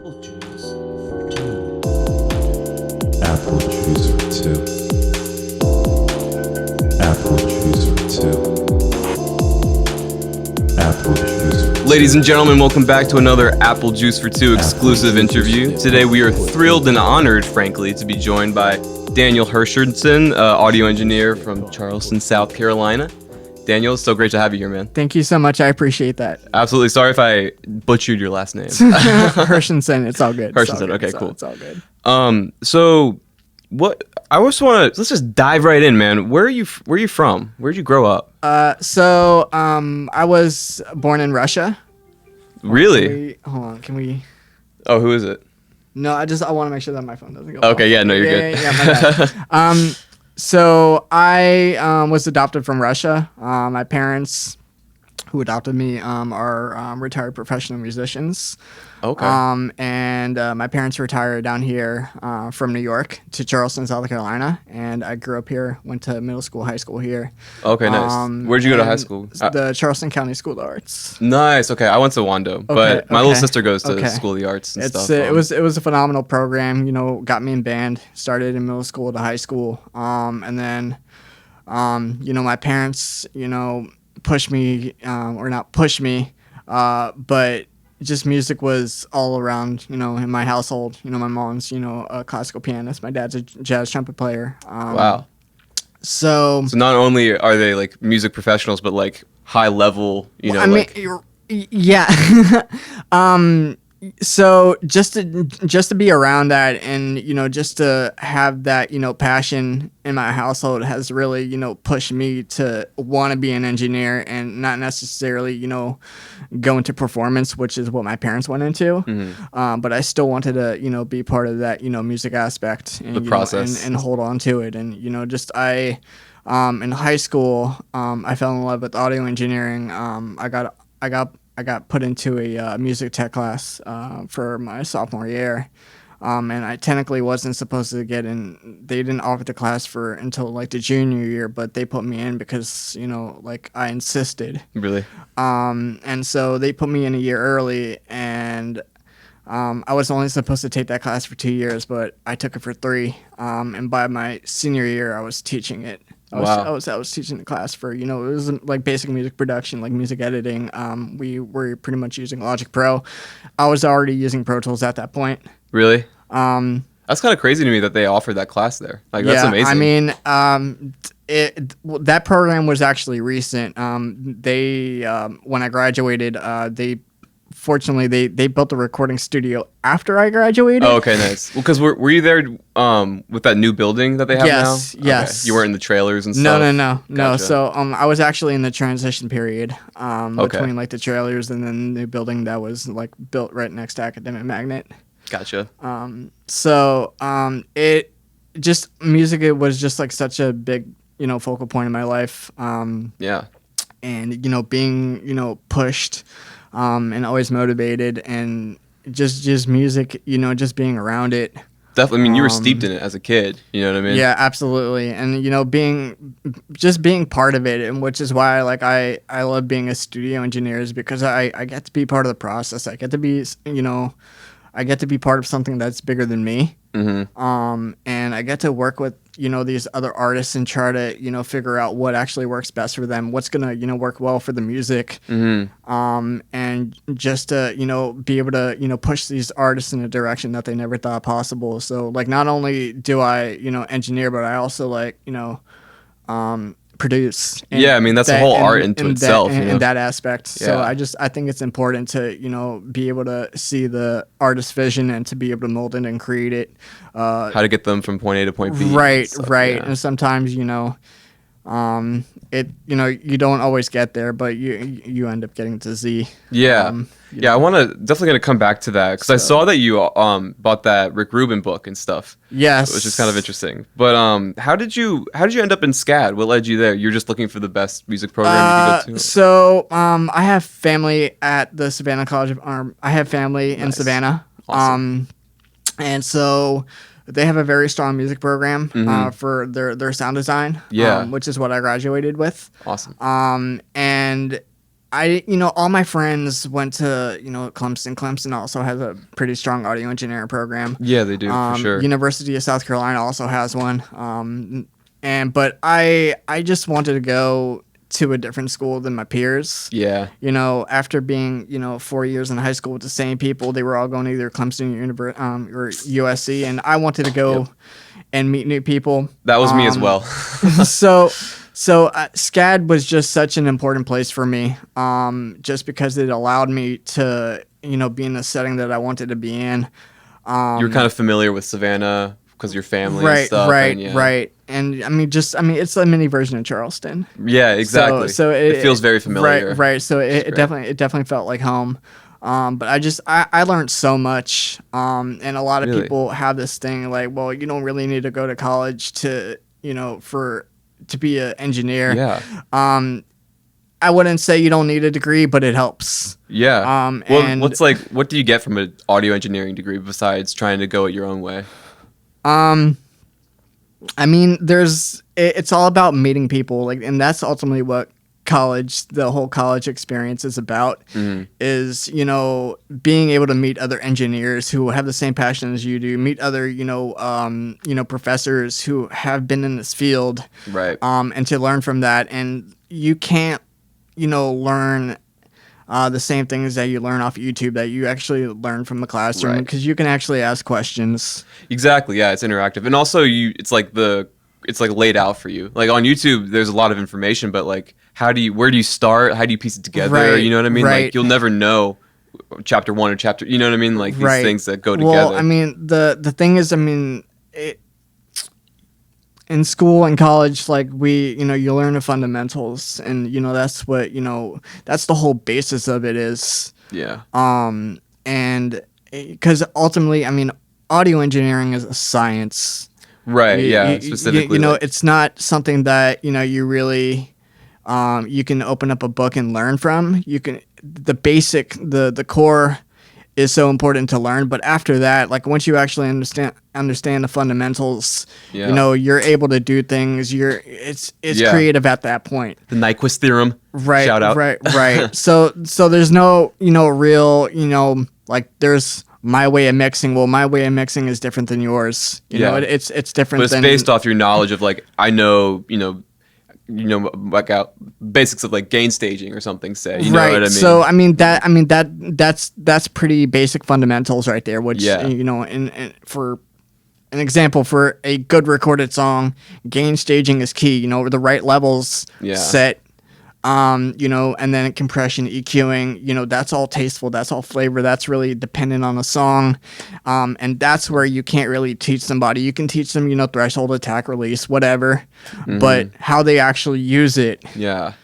Apple juice for two. Apple juice for two. Apple juice for two. Apple juice for two. Ladies and gentlemen, welcome back to another Apple Juice for Two exclusive interview. Today we are thrilled and honored, frankly, to be joined by Daniel Hershenson, audio engineer from Charleston, South Carolina. Daniel, it's so great to have you here, man. Thank you so much. I appreciat that. Absolutely. Sorry if I butchered your last name. Hershenson, it's all good. Hershenson, okay, cool. It's all good. So what I just want to let's just dive right in, man. Where are you from? Where'd you grow up? I was born in Russia. Really? Hold on, can we? Oh, who is it? No, I want to make sure that my phone doesn't go Okay, off. yeah, no, you're good. Yeah, my bad. So I was adopted from Russia. My parents, who adopted me, are retired professional musicians. Okay. And my parents retired down here from New York to Charleston, South Carolina, and I grew up here. Went to middle school, high school here. Okay, nice. Where'd you go to high school? The Charleston County School of the Arts. Nice. Okay, I went to Wando, but my little sister goes to School of the Arts and stuff. It was a phenomenal program. You know, got me in band. Started in middle school to high school, and then, you know, my parents, you know, pushed me, or not pushed me, but just music was all around, you know, in my household. You know, my mom's, you know, a classical pianist. My dad's a jazz trumpet player. Wow. So not only are they like music professionals, but like high level, you know. I mean, yeah. So just to be around that, and you know, just to have that, you know, passion in my household has really, you know, pushed me to want to be an engineer and not necessarily, you know, go into performance, which is what my parents went into. Mm-hmm. But I still wanted to, you know, be part of that, you know, music aspect and the process, and hold on to it. And you know, just in high school, I fell in love with audio engineering. I got put into a music tech class for my sophomore year, and I technically wasn't supposed to get in. They didn't offer the class until like the junior year, but they put me in because, you know, like I insisted. Really? And so they put me in a year early, and I was only supposed to take that class for 2 years, but I took it for 3. And by my senior year, I was teaching it. I was teaching the class for, you know, it was like basic music production, like music editing. We were pretty much using Logic Pro. I was already using Pro Tools at that point. Really? That's kind of crazy to me that they offered that class there. Like, that's amazing. I mean, that program was actually recent. They when I graduated, Fortunately, they built a recording studio after I graduated. Oh, okay, nice. Well, because were you there with that new building that they have now? Yes. Okay. You weren't in the trailers and stuff? No. Gotcha. So I was actually in the transition period between like the trailers and then the new building that was like built right next to Academic Magnet. Gotcha. It just music. It was just like such a big, you know, focal point in my life. Yeah. And you know, being, you know, pushed. And always motivated, and just music, you know, just being around it. Definitely. I mean, you were steeped in it as a kid. You know what I mean? Yeah, absolutely. And you know, being part of it, and which is why I love being a studio engineer, is because I get to be part of the process. I get to be, you know, I get to be part of something that's bigger than me. Mm-hmm. And I get to work with, you know, these other artists and try to, you know, figure out what actually works best for them, what's gonna, you know, work well for the music. Mm-hmm. And just to, you know, be able to, you know, push these artists in a direction that they never thought possible. So like, not only do I, you know, engineer, but I also like, you know, produce. Yeah, I mean, that's a whole art into itself. In that aspect. Yeah. So I think it's important to, you know, be able to see the artist's vision and to be able to mold it and create it. How to get them from point A to point B. Right. Yeah. And sometimes, you know, you know, you don't always get there, but you end up getting to Z. Yeah. I want to definitely going to come back to that, because I saw that you bought that Rick Rubin book and stuff. Yes. Which is kind of interesting. But how did you end up in SCAD? What led you there? You're just looking for the best music program you could go to? So I have family at the Savannah College of I have family in Savannah. Awesome. And so they have a very strong music program for their sound design, Yeah. which is what I graduated with. Awesome. And all my friends went to, Clemson. Clemson also has a pretty strong audio engineering program. Yeah, they do for sure. University of South Carolina also has one. But I just wanted to go to a different school than my peers. Yeah. After being, 4 years in high school with the same people, they were all going to either Clemson or USC, and I wanted to go and meet new people. That was me as well. So SCAD was just such an important place for me, just because it allowed me to, be in the setting that I wanted to be in. You were kind of familiar with Savannah because of your family and stuff. Right. And it's a mini version of Charleston. Yeah, exactly. So it feels very familiar. Right. So it definitely felt like home. But I learned so much. And a lot of people have this thing like, well, you don't really need to go to college to be an engineer. Yeah. I wouldn't say you don't need a degree, but it helps. Yeah. What do you get from an audio engineering degree besides trying to go it your own way? It's all about meeting people, and that's ultimately what the whole college experience is about. Is being able to meet other engineers who have the same passion as you do, meet other professors who have been in this field, right? And to learn from that. And you can't learn the same things that you learn off YouTube that you actually learn from the classroom, because you can actually ask questions. Exactly. Yeah, it's interactive, and also it's laid out for you. Like on YouTube, there's a lot of information, but like where do you start? How do you piece it together? Right, you know what I mean? right. Like you'll never know chapter 1 or chapter. You know what I mean? Like these things that go together. Well, the thing is, in school and college, like you learn the fundamentals, and that's what that's the whole basis of it is. Yeah. And because ultimately, audio engineering is a science. Right. Specifically, it's not something that you really you can open up a book and learn from. You can the core is so important to learn, but after that, like once you actually understand the fundamentals, you're able to do things. It's creative at that point. The Nyquist theorem. Right. Shout out. Right. So there's no real like there's my way of mixing. Well, my way of mixing is different than yours. It's different. But it's based off your knowledge of like I know like basics of like gain staging or something. Say you know what I mean. So that's pretty basic fundamentals right there. Which and for an example, for a good recorded song, gain staging is key. The right levels set. And then compression, EQing, that's all tasteful, that's all flavor, that's really dependent on the song. And that's where you can't really teach somebody. You can teach them, threshold, attack, release, whatever, but how they actually use it. Yeah.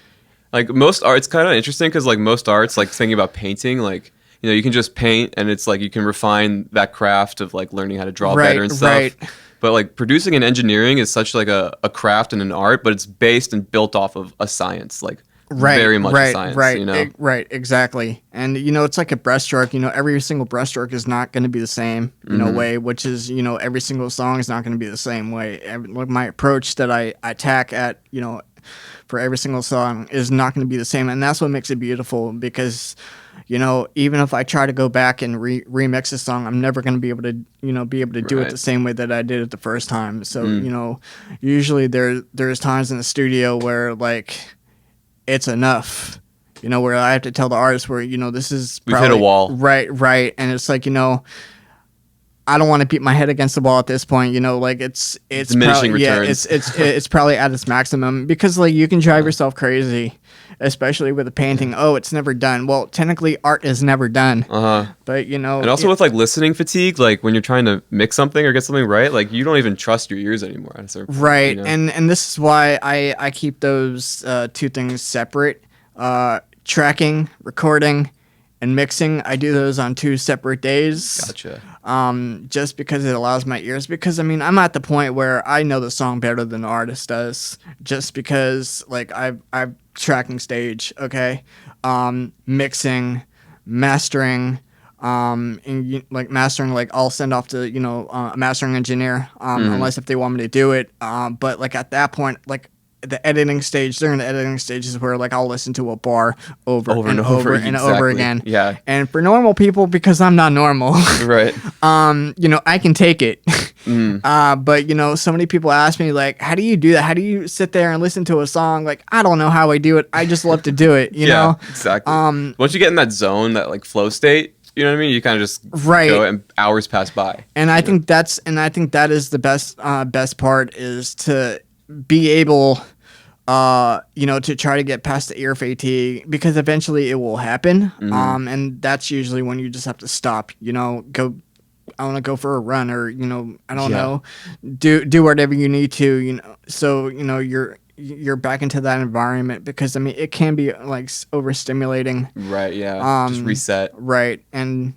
Like most art, it's kind of interesting because like most arts, like thinking about painting, like, you can just paint and it's like you can refine that craft of like learning how to draw better and stuff. Right. But like producing and engineering is such like a craft and an art, but it's based and built off of a science, like very much a science. Right, exactly. And it's like a breaststroke. Every single breaststroke is not going to be the same, way. Which is every single song is not going to be the same way. My approach that I attack at for every single song is not going to be the same, and that's what makes it beautiful. Because even if I try to go back and remix a song, I'm never going to be able to, do it the same way that I did it the first time. So, usually there's times in the studio where like it's enough, where I have to tell the artist where, this is we've hit a wall. Right. And it's like, I don't want to beat my head against the wall at this point, like it's diminishing returns. it's probably at its maximum, because like you can drive yourself crazy, especially with a painting. Oh, it's never done. Well, technically art is never done. But and also with like listening fatigue, like when you're trying to mix something or get something right, like you don't even trust your ears anymore at a certain point, right. And this is why I keep those two things separate. Tracking, recording, and mixing, I do those on 2 separate days. Gotcha. Just because it allows my ears. Because I'm at the point where I know the song better than the artist does. Just because like I've tracking stage, okay, mixing, mastering, and like mastering, like I'll send off to a mastering engineer, unless if they want me to do it. But like at that point, like the editing stage, during the editing stage is where like I'll listen to a bar over and over exactly. again. Yeah. And for normal people, because I'm not normal, Right. I can take it. Mm. But so many people ask me like, how do you do that? How do you sit there and listen to a song? Like, I don't know how I do it. I just love to do it. You know? Exactly. Once you get in that zone, that like flow state, you know what I mean? You kind of just go and hours pass by. And I think that is the best part is to be able, to try to get past the ear fatigue, because eventually it will happen. And that's usually when you just have to stop, I want to go for a run, or, I don't know, do whatever you need to, so, you're back into that environment, because I mean it can be like overstimulating. Right. Yeah. Just reset. Right. And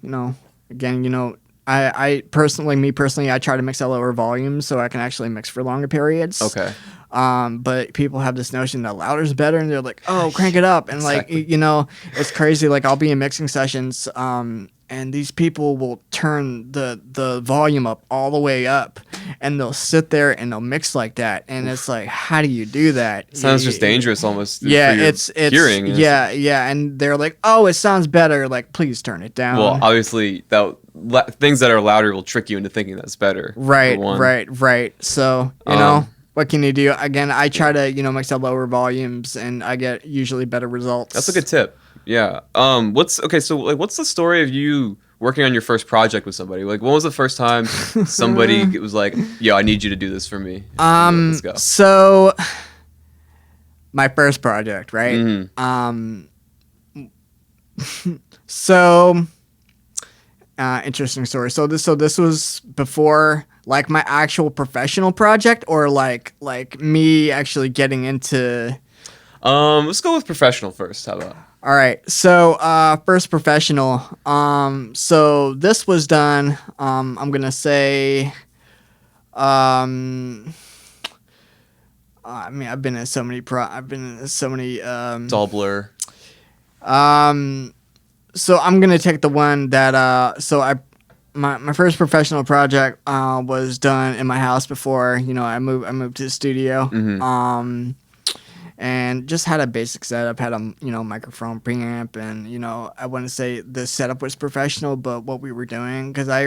again, I personally, I try to mix at lower volumes so I can actually mix for longer periods. Okay. But people have this notion that louder is better, and they're like, oh, crank it up. And Exactly. like, it's crazy. Like I'll be in mixing sessions, and these people will turn the volume up all the way up, and they'll sit there and they'll mix like that. And it's like, how do you do that? Sounds just dangerous almost. Yeah, for your it's hearing. yeah. And they're like, oh, it sounds better. Like, please turn it down. Well, obviously, things that are louder will trick you into thinking that's better. Right. So, what can you do? Again, I try to, mix at lower volumes, and I get usually better results. That's a good tip. Yeah. What's the story of you working on your first project with somebody? Like, when was the first time somebody was like, yo, I need you to do this for me? Let's go. So my first project, right? Interesting story. So this was before like my actual professional project, or like me actually getting into. Let's go with professional first. How about? All right. So first professional. So this was done. I'm gonna say. I mean, I've been in so many. It's all blur. So I'm gonna take the one that my first professional project was done in my house before I moved to the studio. And just had a basic setup, had a microphone preamp, and I wouldn't say the setup was professional, but what we were doing, because I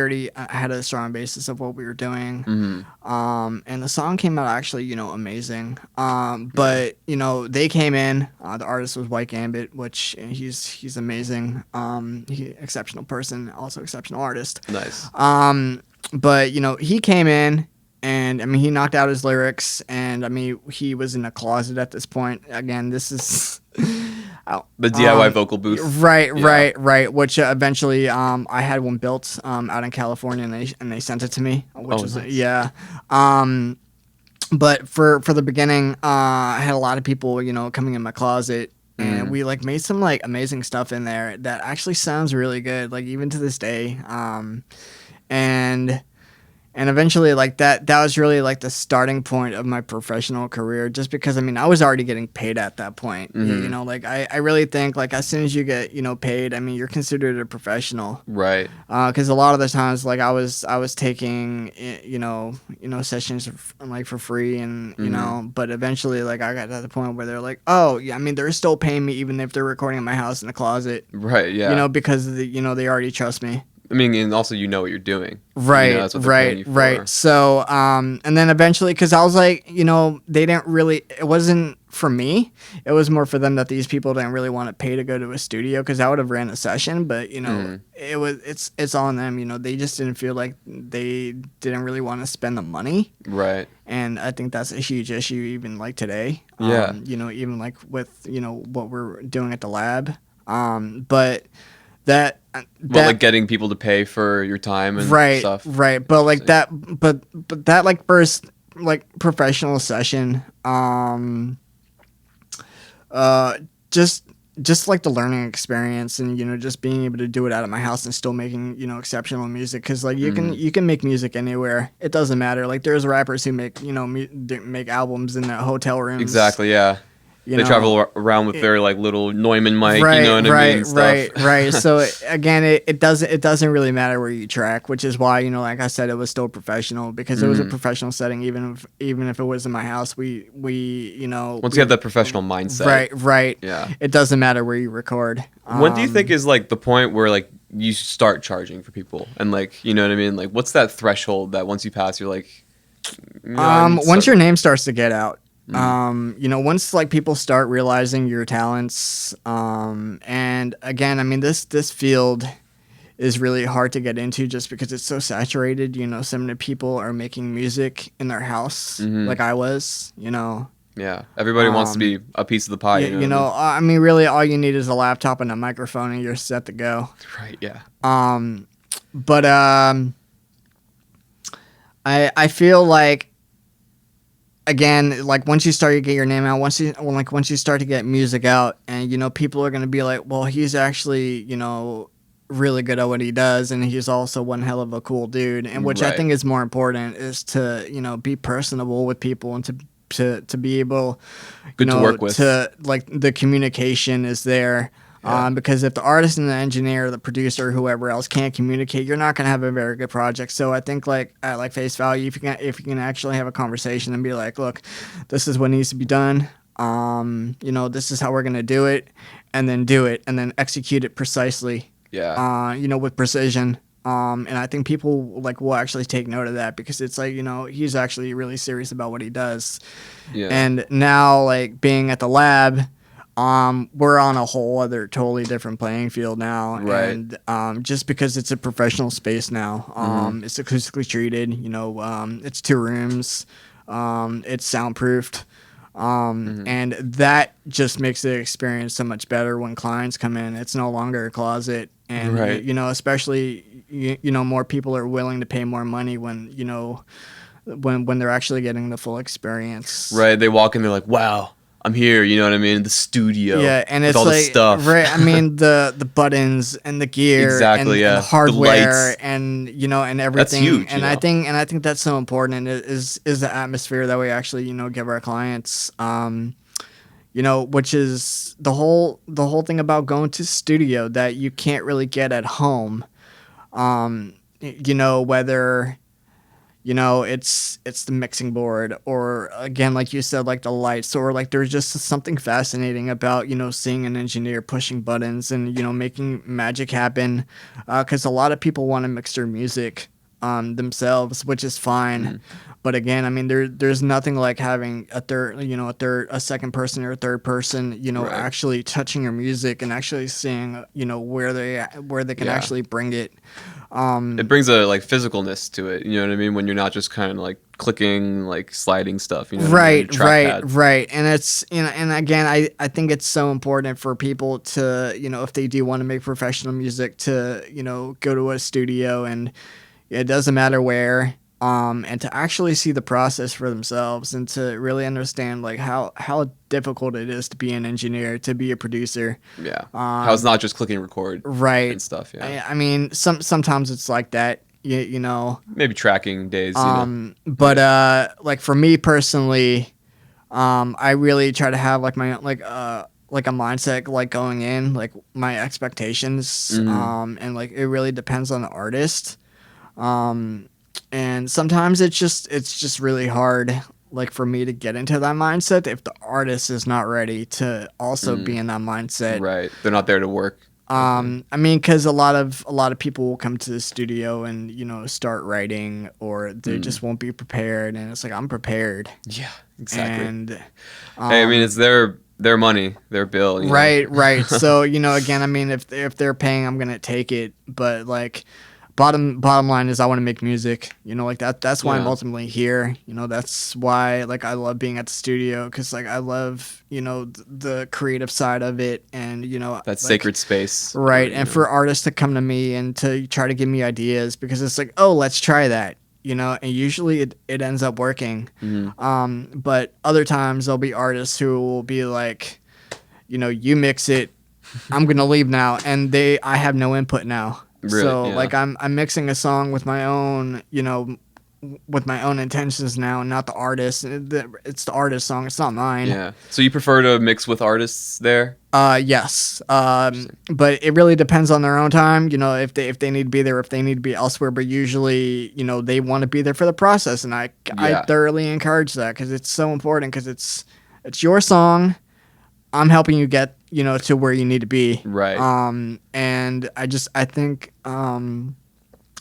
had a strong basis of what we were doing. And the song came out actually amazing. But they came in. The artist was White Gambit, which he's amazing. Exceptional person, also exceptional artist. Nice. But he came in. And I mean, he knocked out his lyrics, and I mean, he was in a closet at this point. Again, this is the DIY vocal booth. Right. Which eventually, I had one built out in California, and they sent it to me. Which was nice. yeah. But for the beginning, I had a lot of people, coming in my closet. And we like made some like amazing stuff in there that actually sounds really good, like even to this day. And eventually, like that was really like the starting point of my professional career, just because, I mean, I was already getting paid at that point. Like I really think like as soon as you get, paid, I mean, you're considered a professional. Right. Because a lot of the times, like I was taking, sessions like for free, and, but eventually like I got to the point where they're like, oh yeah, I mean, they're still paying me even if they're recording in my house in a closet. Right. Yeah. Because they already trust me. I mean, and also what you're doing. Right, that's what they're paying you for. right. So, and then eventually, because I was like, they didn't really, it wasn't for me. It was more for them that these people didn't really want to pay to go to a studio, because I would have ran a session, but, it's on them. They just didn't feel like they didn't really want to spend the money. Right. And I think that's a huge issue even like today. Yeah. Even like with, what we're doing at the lab. But that like getting people to pay for your time and stuff. Right. But like that, but that like first like professional session, just like the learning experience, and just being able to do it out of my house and still making exceptional music, because like you can make music anywhere. It doesn't matter. Like there's rappers who make make albums in their hotel rooms. Exactly. Yeah. They travel around with their like little Neumann mic, right, you know what I mean? Right. So again, it doesn't really matter where you track, which is why, like I said, it was still professional because it was a professional setting. Even if it was in my house, we Once you have that professional mindset, right. Yeah. It doesn't matter where you record. When do you think is like the point where like you start charging for people and like, you know what I mean? Like, what's that threshold that once you pass, you're like, once your name starts to get out. Once like people start realizing your talents, and again, I mean, this field is really hard to get into just because it's so saturated. So many people are making music in their house, like I was. Yeah, everybody wants to be a piece of the pie. I mean, really, all you need is a laptop and a microphone, and you're set to go. Right. Yeah. But I feel like, again, like once you start to get your name out, once you start to get music out, and people are gonna be like, well, he's actually really good at what he does, and he's also one hell of a cool dude, and which I think is more important is to be personable with people and to be able to work with, to like the communication is there. Because if the artist and the engineer, the producer, whoever else can't communicate, you're not gonna have a very good project. So I think like at like face value, if you can actually have a conversation and be like, look, this is what needs to be done. This is how we're gonna do it, and then execute it precisely. Yeah. With precision. And I think people like will actually take note of that because it's like, he's actually really serious about what he does. Yeah. And now like being at the lab, we're on a whole other totally different playing field now. Right. And just because it's a professional space now, it's acoustically treated, it's 2 rooms, it's soundproofed. And that just makes the experience so much better when clients come in. It's no longer a closet. And, especially, more people are willing to pay more money when they're actually getting the full experience. Right. They walk in, they're like, wow, I'm here, you know what I mean? The studio. Yeah, and with it's all like the stuff. Right. I mean the buttons and the gear, exactly, and the hardware, lights. and and everything. That's huge. And I think that's so important. Is the atmosphere that we actually give our clients. Which is the whole thing about going to studio that you can't really get at home. Whether it's the mixing board, or again, like you said, like the lights, or like there's just something fascinating about, seeing an engineer pushing buttons and, making magic happen. 'Cause a lot of people want to mix their music, themselves, which is fine. But again, I mean, there's nothing like having a second person or a third person, actually touching your music and actually seeing, where they can actually bring it. It brings a like physicalness to it, you know what I mean? When you're not just kind of like clicking, like sliding stuff, Right. And it's, and again, I think it's so important for people to, if they do want to make professional music, to, go to a studio, and it doesn't matter where, and to actually see the process for themselves, and to really understand like how difficult it is to be an engineer, to be a producer. Yeah. How it's not just clicking record. Right. And stuff. Yeah. I mean, sometimes it's like that, maybe tracking days. But like for me personally, I really try to have like my like a mindset like going in, like my expectations, and like it really depends on the artist. And sometimes it's just really hard, like for me to get into that mindset if the artist is not ready to also be in that mindset. Right. They're not there to work. I mean, because a lot of people will come to the studio and start writing, or they just won't be prepared, and it's like, I'm prepared. Yeah, exactly. And hey, I mean, it's their money, their bill. Right. So again, I mean, if they're paying, I'm gonna take it. But like, bottom line is I want to make music, like that's why I'm ultimately here. That's why like I love being at the studio, because like I love the creative side of it, and that like, sacred space, right? And for artists to come to me and to try to give me ideas, because it's like, oh, let's try that, and usually it ends up working. But other times there'll be artists who will be like, you mix it, I'm gonna leave now, and I have no input now. Really, so like I'm mixing a song with my own with my own intentions now, and not the artist. It's the artist's song. It's not mine. Yeah. So you prefer to mix with artists there? Yes. But it really depends on their own time. You know, if they need to be there, if they need to be elsewhere. But usually, you know, they want to be there for the process, and I thoroughly encourage that because it's so important. Because it's your song. I'm helping you get, you know, to where you need to be. Right. And I think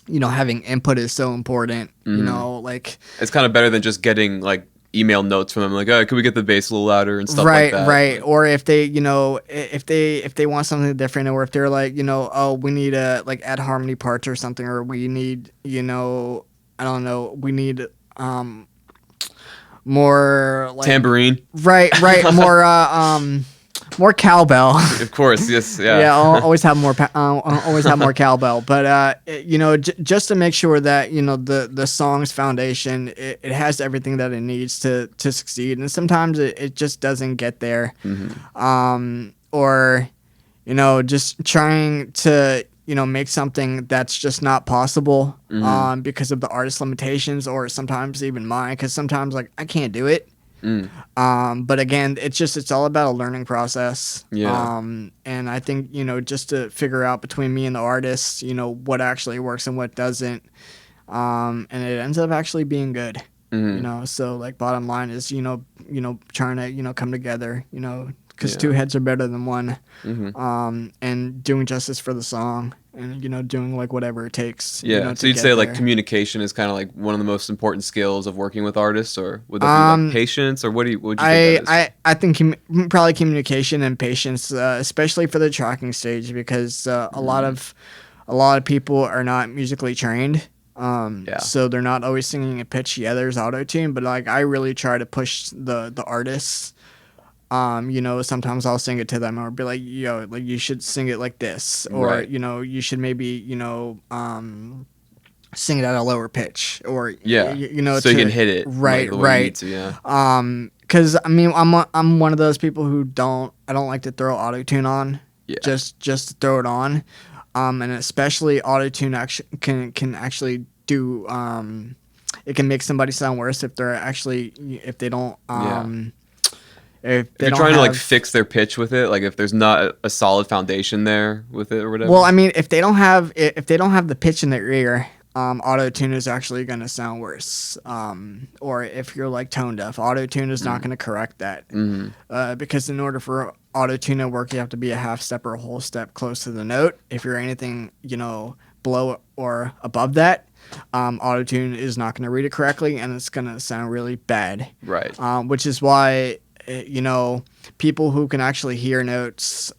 you know, having input is so important. You know, like it's kind of better than just getting like email notes from them, like, oh, could we get the bass a little louder and stuff like that. Right. Or if they, you know, if they want something different, or if they're like, you know, oh, we need like add harmony parts or something, or we need, you know, I don't know, we need more like tambourine. Right. More cowbell. Of course, yes, yeah. Yeah, I'll always have more cowbell. But you know, just to make sure that, you know, the song's foundation, it has everything that it needs to succeed, and sometimes it just doesn't get there. Or, you know, just trying to, you know, make something that's just not possible because of the artist's limitations, or sometimes even mine, because sometimes like I can't do it. But again, it's all about a learning process. Yeah. And I think, you know, just to figure out between me and the artist, you know, what actually works and what doesn't. And it ends up actually being good. You know, so like bottom line is, you know, trying to, you know, come together, you know, because two heads are better than one. And doing justice for the song, and, you know, doing like whatever it takes. Yeah. You know, so you'd say like communication is kind of like one of the most important skills of working with artists, or would that be like patience, or what do you think that is? I think probably communication and patience, especially for the tracking stage, because a lot of people are not musically trained. So they're not always singing a pitch. Yeah, there's auto-tune, but like I really try to push the artists. You know, sometimes I'll sing it to them, or be like, yo, like you should sing it like this, or you know, you should maybe, you know, sing it at a lower pitch, or you know, so you can hit it right. Like the way you need to, yeah. Because I mean, I'm one of those people who I don't like to throw auto-tune on, just to throw it on, and especially auto-tune can actually do it can make somebody sound worse if they don't If you're trying to like fix their pitch with it, like if there's not a solid foundation there with it or whatever. Well, I mean, if they don't have the pitch in their ear, auto-tune is actually going to sound worse. Or if you're like tone deaf, auto-tune is not going to correct that. Because in order for auto-tune to work, you have to be a half step or a whole step close to the note. If you're anything, you know, below or above that, auto-tune is not going to read it correctly, and it's going to sound really bad. Right. Which is why, you know, people who can actually hear notes,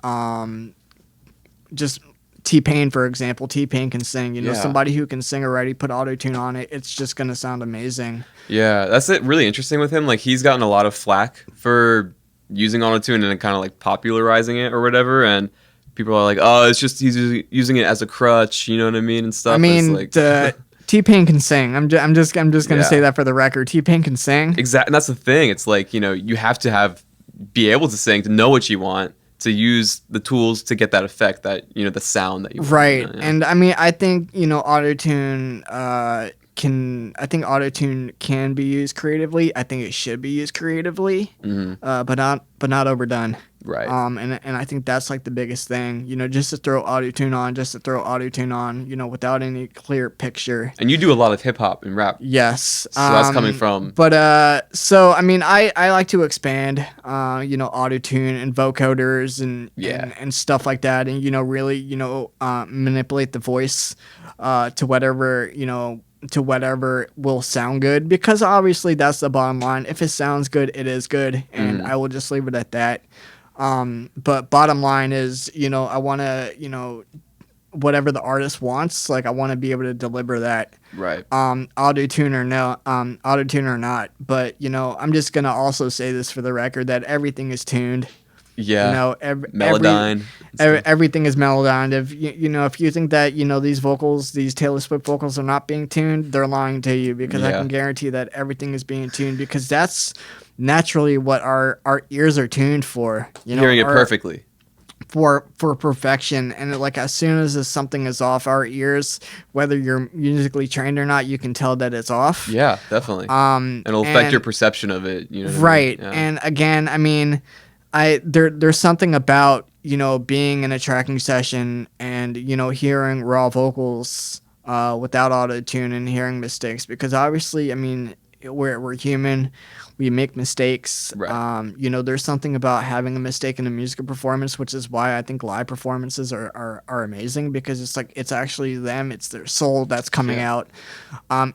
just T-Pain, for example. T-Pain can sing. You know, somebody who can sing already, put auto-tune on it, it's just going to sound amazing. Yeah, that's it. Really interesting with him. Like, he's gotten a lot of flack for using auto-tune and kind of like popularizing it or whatever, and people are like, oh, it's just he's using it as a crutch, you know what I mean, and stuff. I mean, like, T-Pain can sing. I'm just gonna say that for the record. T-Pain can sing. Exactly, and that's the thing. It's like, you know, you have to be able to sing, to know what you want, to use the tools to get that effect, that, you know, the sound that you want. Right, You know, and I mean, I think, you know, auto-tune auto-tune can be used creatively. I think it should be used creatively, but not overdone. Right. And I think that's like the biggest thing, you know, just to throw auto-tune on, you know, without any clear picture. And you do a lot of hip hop and rap. Yes. So that's coming from. But so I mean, I like to expand, you know, auto-tune and vocoders and stuff like that, and, you know, really, you know, manipulate the voice to whatever, you know, to whatever will sound good, because obviously that's the bottom line. If it sounds good, it is good, and I will just leave it at that. But bottom line is, you know, I want to, you know, whatever the artist wants, like I want to be able to deliver that. Right. Auto-tune or not. But, you know, I'm just going to also say this for the record, that everything is tuned. Yeah. You know, Melodyne. Everything is melodyned. If if you think that, you know, these Taylor Swift vocals are not being tuned, they're lying to you, because I can guarantee that everything is being tuned, because that's naturally what our ears are tuned for. You know, hearing it perfectly. for perfection, and like as soon as something is off our ears, whether you're musically trained or not, you can tell that it's off. Yeah, definitely. And it'll affect your perception of it. You know what I mean? Right. Yeah. And again, I mean, there's something about, you know, being in a tracking session and, you know, hearing raw vocals without auto-tune and hearing mistakes, because obviously, I mean, we're human, we make mistakes. Right. You know, there's something about having a mistake in a musical performance, which is why I think live performances are amazing, because it's like it's actually them, it's their soul that's coming out.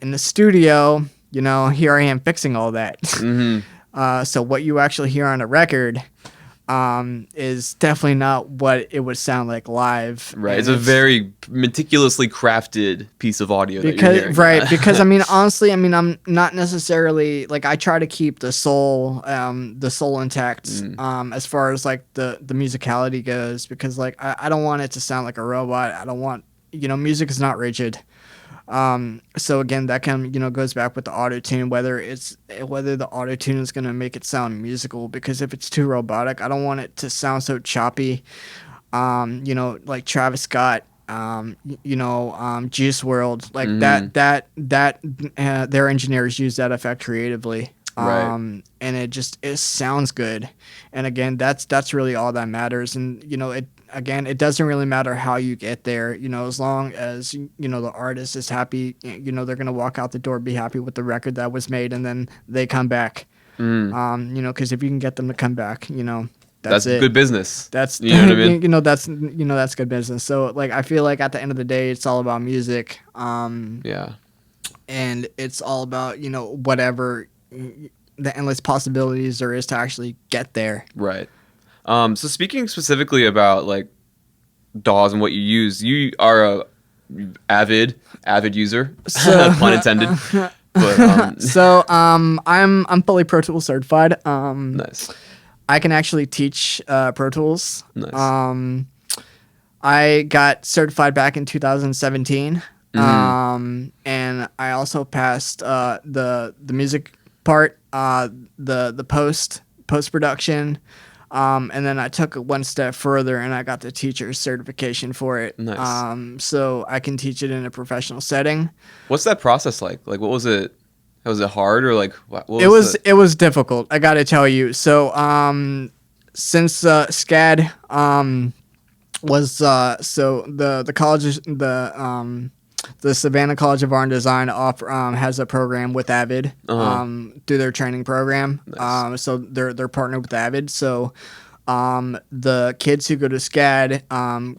In the studio, you know, here I am fixing all that. So what you actually hear on a record is definitely not what it would sound like live. Right. And It's a very meticulously crafted piece of audio that you're because hearing. right because I mean, honestly, I mean, I'm not necessarily like, I try to keep the soul intact as far as like the musicality goes, because like I don't want it to sound like a robot. I don't want, you know, music is not rigid. So again, that kind of, you know, goes back with the auto tune, whether the auto tune is going to make it sound musical, because if it's too robotic, I don't want it to sound so choppy. You know, like Travis Scott, you know, Juice World, like that their engineers use that effect creatively. Right. And it sounds good. And again, that's really all that matters. And, you know, it doesn't really matter how you get there, you know, as long as, you know, the artist is happy, you know, they're going to walk out the door, be happy with the record that was made, and then they come back. You know, because if you can get them to come back, you know, that's it. Good business. That's, you know what I mean? you know, that's good business. So like, I feel like at the end of the day, it's all about music. Yeah. And it's all about, you know, whatever the endless possibilities there is to actually get there. Right. So speaking specifically about like DAWs and what you use, you are a avid user, So, pun intended. But So I'm fully Pro Tools certified. nice. I can actually teach Pro Tools. Nice. I got certified back in 2017. And I also passed the music part, the post production. And then I took it one step further and I got the teacher's certification for it. Nice. So I can teach it in a professional setting. What's that process like? Like, what was it? Was it hard or like what It was difficult, I got to tell you. So since SCAD was so the college, the Savannah College of Art and Design has a program with Avid through their training program. Nice. So they're partnered with Avid. So the kids who go to SCAD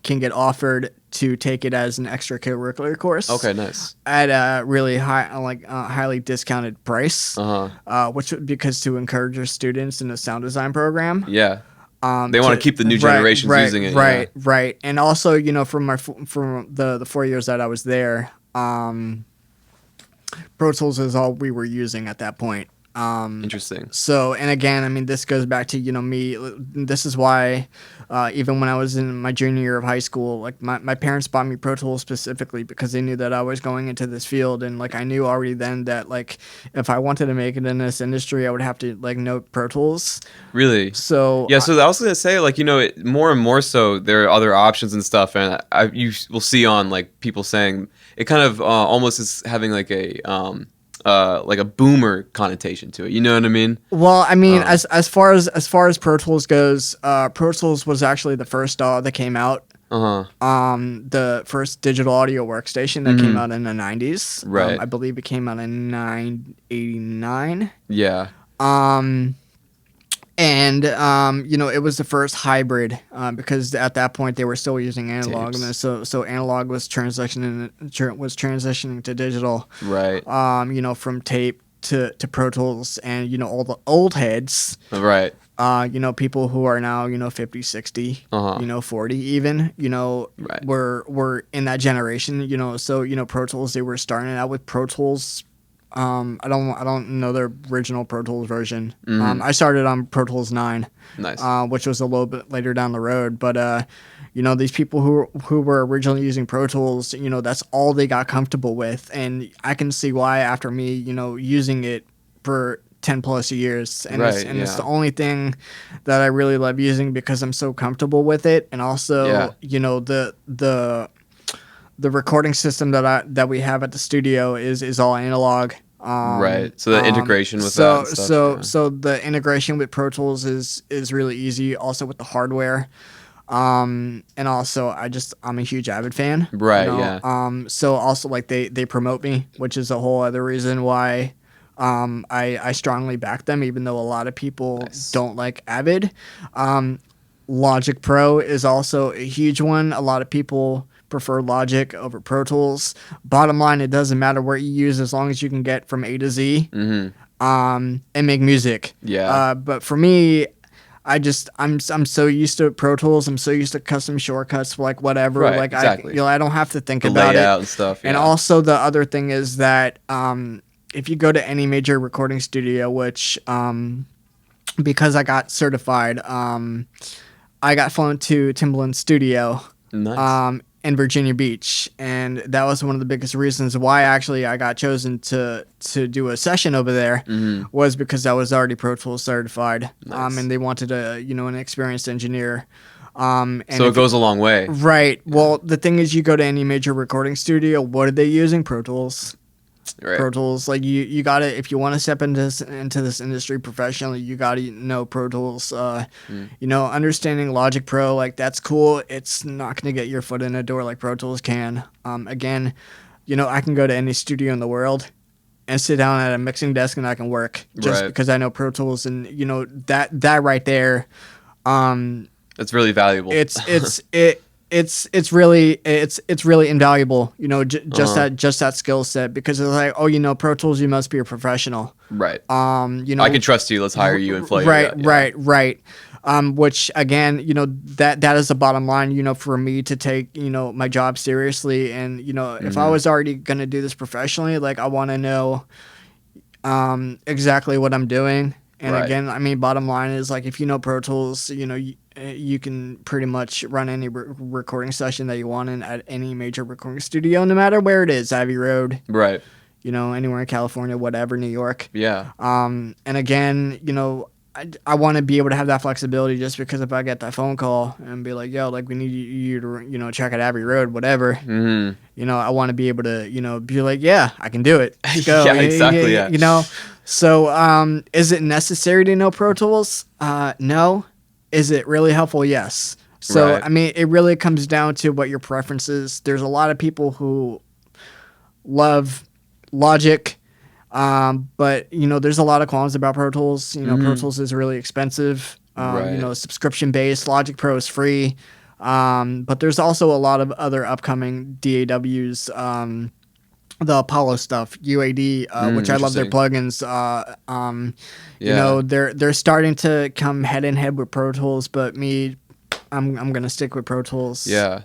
can get offered to take it as an extracurricular course. Okay, nice. At a really high, highly discounted price. Which because to encourage their students in the sound design program. Yeah. They want to keep the new generations using it. Right, right. And also, you know, from the 4 years that I was there, Pro Tools is all we were using at that point. Interesting. So, and again, I mean, this goes back to, you know, me. This is why, even when I was in my junior year of high school, like my parents bought me Pro Tools specifically because they knew that I was going into this field, and like I knew already then that like if I wanted to make it in this industry, I would have to like know Pro Tools. Really? So yeah. So I was gonna say, like, you know, more and more so there are other options and stuff, and you will see on like people saying it kind of almost is having like a boomer connotation to it. You know what I mean? Well, I mean, as far as Pro Tools goes, Pro Tools was actually the first DAW that came out. The first digital audio workstation that came out in the 90s. Right. I believe it came out in 1989. Yeah. And you know, it was the first hybrid because at that point they were still using analog, Tapes. and then so analog was transitioning to digital. Right. You know, from tape to Pro Tools, and you know, all the old heads. Right. You know, people who are now, you know, 50, 60, you know, 40 even, you know, Right. were in that generation, you know. So, you know, Pro Tools, they were starting out with Pro Tools. I don't know the original Pro Tools version. I started on Pro Tools 9. Nice. Which was a little bit later down the road, but you know, these people who were originally using Pro Tools, you know, that's all they got comfortable with, and I can see why after me, you know, using it for 10 plus years, and Right, it's the yeah. only thing that I really love using because I'm so comfortable with it, and also Yeah. the recording system that we have at the studio is all analog. Right. So the integration with that So and stuff. Yeah. so the integration with Pro Tools is really easy. Also with the hardware, and also I'm a huge Avid fan. Right, yeah. So also like they promote me, which is a whole other reason why. I strongly back them, even though a lot of people Nice. don't like Avid. Logic Pro is also a huge one. A lot of people prefer Logic over Pro Tools. Bottom line, it doesn't matter what you use as long as you can get from A to Z, and make music. Yeah. But for me, I'm so used to Pro Tools. I'm so used to custom shortcuts, like whatever. Right, Like exactly. I don't have to think The about layout it. and stuff. And Yeah. also the other thing is that if you go to any major recording studio, which because I got certified, I got flown to Timbaland Studio Nice. in Virginia Beach, and that was one of the biggest reasons why actually I got chosen to do a session over there, was because I was already Pro Tools certified, Nice. and they wanted an experienced engineer. And So it goes a long way. right. Well, the thing is, you go to any major recording studio, what are they using? Pro Tools. Right. Pro Tools, like you gotta, if you want to step into this industry professionally, you gotta know Pro Tools. Understanding Logic Pro, like that's cool. It's not gonna get your foot in the door like Pro Tools can. Again, I can go to any studio in the world and sit down at a mixing desk and I can work just Right. because I know Pro Tools, and that right there, That's really valuable. it's really invaluable, just that skill set, because it's like, Pro Tools, you must be a professional. Right. I I can trust you. Let's hire you and flow you. Right, Yeah. right. Which again, that is the bottom line, for me to take, my job seriously. And, if I was already going to do this professionally, like I want to know, exactly what I'm doing. And Right. again, I mean, bottom line is like, if you know Pro Tools, you can pretty much run any recording session that you want in at any major recording studio, no matter where it is, Abbey Road, Right. anywhere in California, whatever, New York. Yeah. And again, I want to be able to have that flexibility, just because if I get that phone call and be like, yo, like we need you to, check out Abbey Road, whatever, I want to be able to, be like, yeah, I can do it. Let's go. Yeah, exactly, yeah. So, is it necessary to know Pro Tools? No. Is it really helpful? Yes. So, Right. I mean, it really comes down to what your preference is. There's a lot of people who love Logic, but there's a lot of qualms about Pro Tools. Pro Tools is really expensive. Right. Subscription based. Logic Pro is free, but there's also a lot of other upcoming DAWs. The Apollo stuff, UAD, which I love their plugins. Yeah. They're starting to come head in head with Pro Tools, but I'm gonna stick with Pro Tools. Yeah.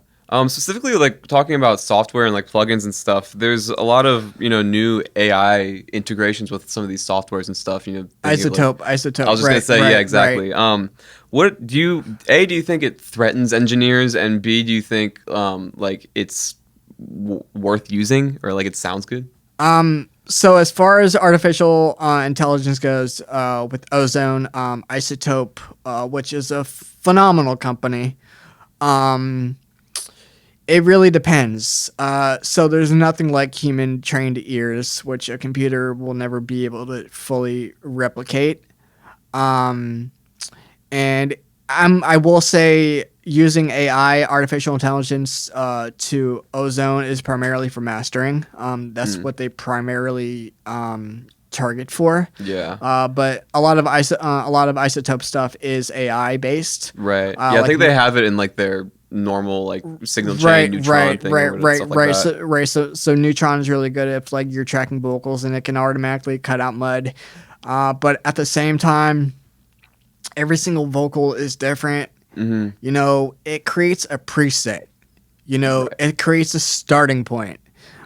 Specifically, like talking about software and like plugins and stuff, there's a lot of new AI integrations with some of these softwares and stuff. Thinking of, Isotope. I was just gonna say, yeah, exactly. Right. What do you do you think it threatens engineers, and B, do you think like it's worth using, or like it sounds good? So as far as artificial intelligence goes, with Ozone, Isotope, which is a phenomenal company, it really depends. So there's nothing like human trained ears, which a computer will never be able to fully replicate. And I will say, using AI, artificial intelligence, to Ozone is primarily for mastering. That's what they primarily target for. Yeah. But a lot of Isotope stuff is AI based. Right. Yeah, I like- think they have it in like their normal like signal chain neutron thing. So Neutron is really good if like you're tracking vocals, and it can automatically cut out mud. But at the same time, every single vocal is different. It creates a preset. It creates a starting point,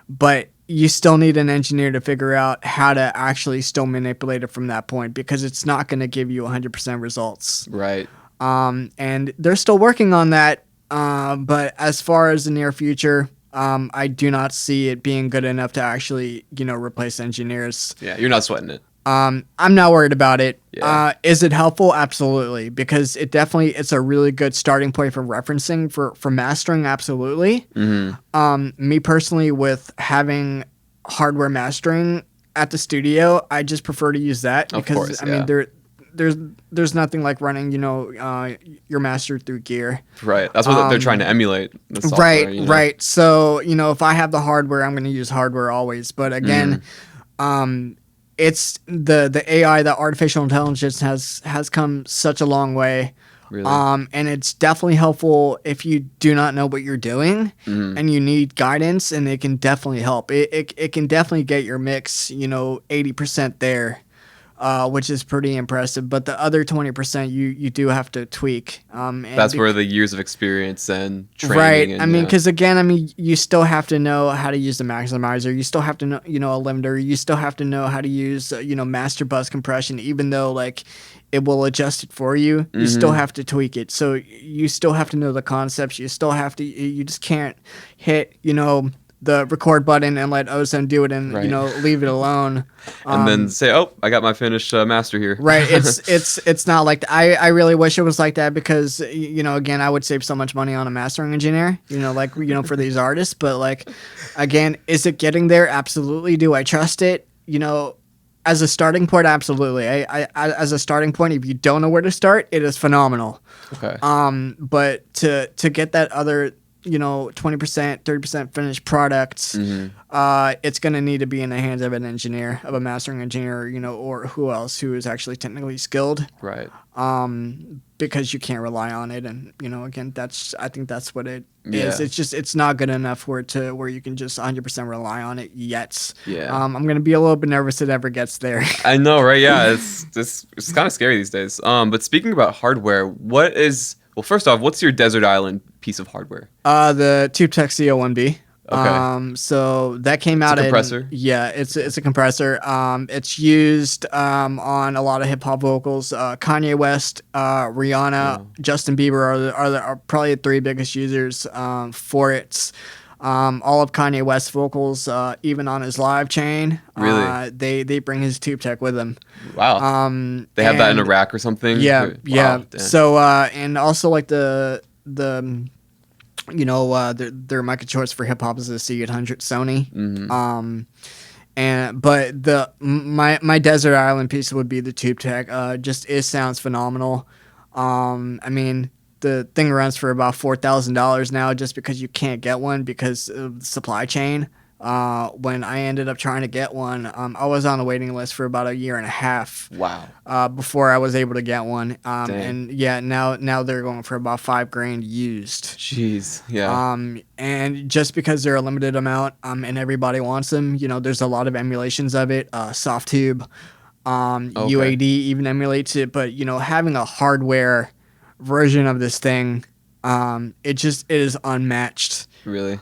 but you still need an engineer to figure out how to actually still manipulate it from that point, because it's not going to give you 100% results. Right. And they're still working on that. But as far as the near future, I do not see it being good enough to actually, replace engineers. Yeah, you're not sweating it. I'm not worried about it. Yeah. Is it helpful? Absolutely, because it's a really good starting point for referencing for mastering. Absolutely. Me personally, with having hardware mastering at the studio, I just prefer to use that Of because course, I mean there's nothing like running your master through gear. Right. That's what they're trying to emulate. The software, Right, you know? right. So if I have the hardware, I'm going to use hardware always. But again, it's the AI, the artificial intelligence has come such a long way. Really. And it's definitely helpful if you do not know what you're doing and you need guidance, and it can definitely help. It can definitely get your mix, 80% there, which is pretty impressive. But the other 20% you do have to tweak. And That's where the years of experience and training. right. And, I mean, because again, you still have to know how to use the maximizer. You still have to know, a limiter. You still have to know how to use, master bus compression, even though like it will adjust it for you. You still have to tweak it. So you still have to know the concepts. You still have to. You just can't hit, the record button and let Ozone do it and Right. Leave it alone. and then say, oh, I got my finished master here. Right. It's not like I really wish it was like that because again, I would save so much money on a mastering engineer, for these artists. But like, again, is it getting there? Absolutely. Do I trust it? As a starting point, absolutely. I as a starting point, if you don't know where to start, it is phenomenal. Okay. But to get that other 20%, 30% finished products, it's going to need to be in the hands of an engineer, of a mastering engineer, or who else who is actually technically skilled. Right. Because you can't rely on it, and again, I think that's what it Yeah. is. It's not good enough where you can just 100% rely on it yet. Yeah. I'm gonna be a little bit nervous it ever gets there. I know, right? Yeah, it's kind of scary these days. But speaking about hardware, first off, what's your desert island piece of hardware? The TubeTech CO1B. Okay. So that came out a compressor? It's a compressor. It's used on a lot of hip hop vocals. Kanye West, Rihanna, Justin Bieber are probably the three biggest users for it. All of Kanye West's vocals, even on his live chain, Really? They bring his TubeTech with him. Wow. They have that in a rack or something? Yeah, Wow, yeah. damn. So and also like their microchoice for hip hop is the C800 Sony. But my desert island piece would be the TubeTech. It sounds phenomenal. I mean, the thing runs for about $4,000 now, just because you can't get one because of the supply chain. When I ended up trying to get one, I was on a waiting list for about a year and a half. Wow. Before I was able to get one. Dang. And yeah, now they're going for about $5,000 used. Jeez. Yeah. And just because they're a limited amount, and everybody wants them, there's a lot of emulations of it. Softtube, UAD even emulates it, but having a hardware version of this thing, it is unmatched. Really?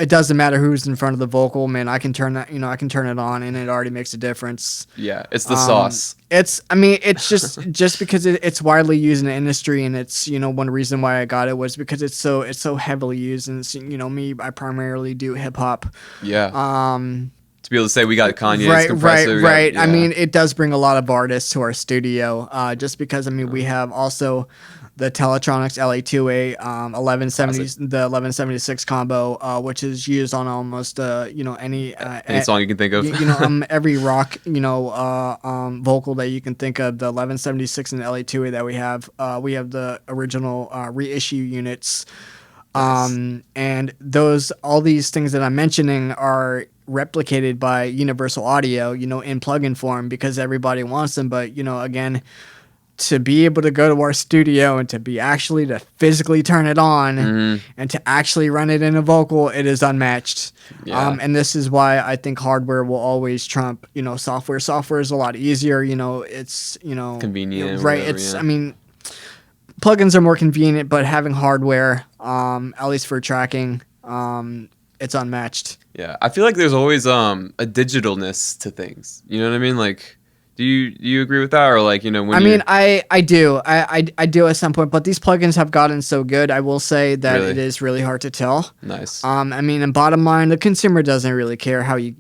It doesn't matter who's in front of the vocal, man. I can turn that, I can turn it on, and it already makes a difference. Yeah. It's the sauce. It's just because it's widely used in the industry, and it's one reason why I got it was because it's so heavily used, and it's, me, I primarily do hip hop. Yeah. To be able to say we got Kanye's compressor. Right. Yeah. I mean, it does bring a lot of artists to our studio, just because we have also the Teletronics LA2A 1170, the 1176 combo, which is used on almost any song you can think of. Every rock vocal that you can think of. The 1176 and the LA2A that we have the original reissue units. And all these things that I'm mentioning are replicated by Universal Audio, in plugin form, because everybody wants them. But again, to be able to go to our studio and to be actually to physically turn it on and to actually run it in a vocal, it is unmatched. Yeah. And this is why I think hardware will always trump, software. Software is a lot easier. It's convenient. Right. Whatever, I mean, plugins are more convenient, but having hardware, at least for tracking, it's unmatched. Yeah, I feel like there's always a digitalness to things. You know what I mean? Like, Do you agree with that, or like when I you mean, I do. I do at some point, but these plugins have gotten so good. I will say that Really? it is really hard to tell. nice I mean, and bottom line, the consumer doesn't really care how you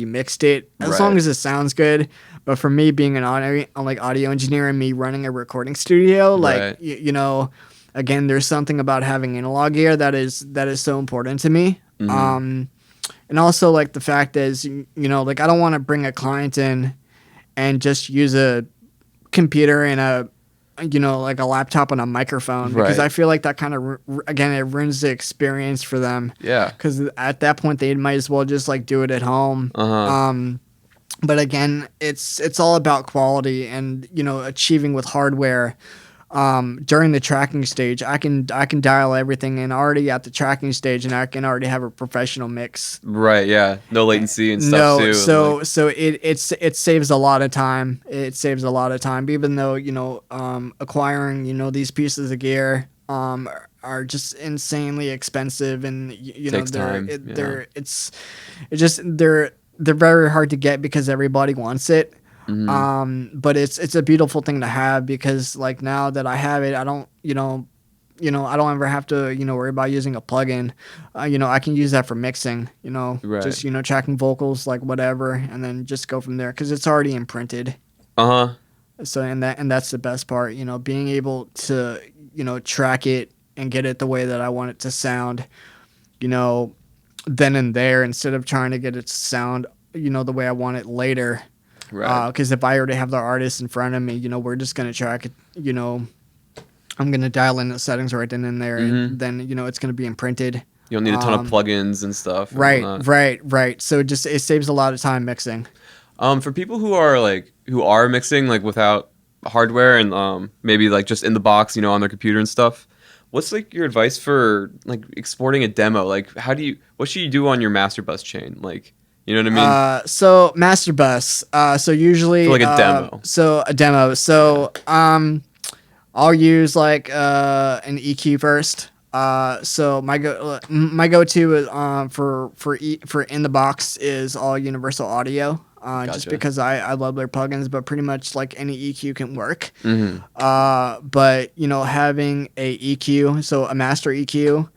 mixed it, as long Right. as it sounds good. But for me, being an audio engineer and me running a recording studio, like Right. again, there's something about having analog gear that is so important to me. And also like the fact is, like I don't want to bring a client in and just use a computer and like a laptop and a microphone, because Right. I feel like that kind of again, it ruins the experience for them, Yeah. because at that point they might as well just like do it at home. Uh-huh. But again, it's all about quality and achieving with hardware. During the tracking stage, I can dial everything in already at the tracking stage, and I can already have a professional mix. Right. Yeah. No latency and stuff No, too. so it saves a lot of time. It saves a lot of time, even though acquiring these pieces of gear are just insanely expensive, and Takes time, yeah. they're very hard to get because everybody wants it. Mm-hmm. But it's a beautiful thing to have, because like now that I have it, I don't I don't ever have to worry about using a plugin. I can use that for mixing. Right. Just tracking vocals, like whatever, and then just go from there because it's already imprinted. Uh-huh. So and that's the best part. Being able to track it and get it the way that I want it to sound. Then and there, instead of trying to get it to sound the way I want it later. Right. Because if I already have the artist in front of me, we're just gonna track it. I'm gonna dial in the settings right then and there, and then it's gonna be imprinted. You don't need a ton of plugins and stuff. and Right, whatnot. right. So it saves a lot of time mixing. For people who are mixing like without hardware and maybe like just in the box, on their computer and stuff, what's like your advice for like exporting a demo? Like what should you do on your master bus chain? Like, you know what I mean? So master bus. So usually For like a demo. So a demo. So I'll use like an EQ first. So my go-to is for in the box is all Universal Audio. Just Gotcha. because I love their plugins, but pretty much like any EQ can work. Mm-hmm. But having a EQ, so a master EQ,